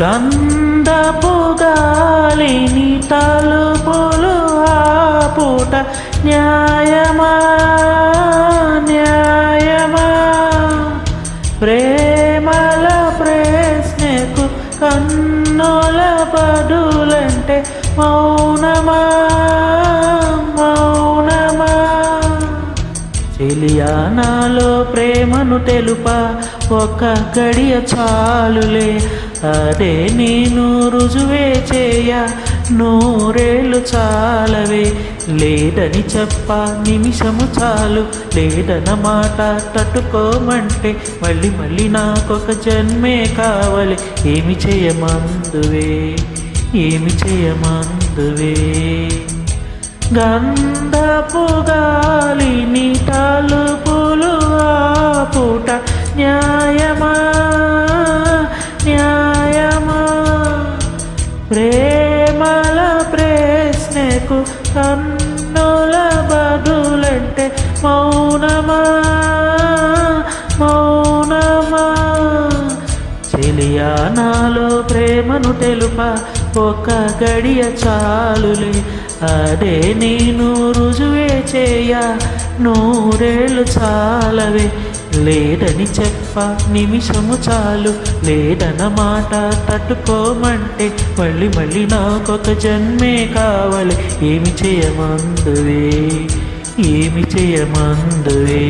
గంధపు గాలిని తలుపులు ఆపుట న్యాయమా న్యాయమా? ప్రేమల ప్రశ్నకు కన్నుల బదులంటే మౌనమా మౌనమా? చెలియా నాలో ప్రేమను తెలుపా ఒక్క గడియ చాలులే, అదే నేను రుజువే చేయ నూరేళ్ళు చాలవే. లేదని చెప్ప నిమిషము చాలు, లేదన్న మాట తట్టుకోమంటే మళ్ళీ మళ్ళీ నాకొక జన్మే కావాలి. ఏమి చేయమందువే ఏమి చేయమందువే? గంధపు గాలిని తలుపులు ఆపుట న్యాయమా న్యాయమా? ప్రేమల ప్రశ్నకు కన్నుల బదులంటే మౌనమా మౌనమా? చెలియా నాలో ప్రేమను తెలుపా ఒక గడియ చాలులే, అదే నేను రుజువే చేయ నూరేళ్ళు చాలవే. లేదని చెప్ప నిమిషము చాలు, లేదన్న మాట తట్టుకోమంటే మళ్ళీ మళ్ళీ నాకొక జన్మే కావాలి. ఏమి చేయమందువే ఏమి చేయమందువే?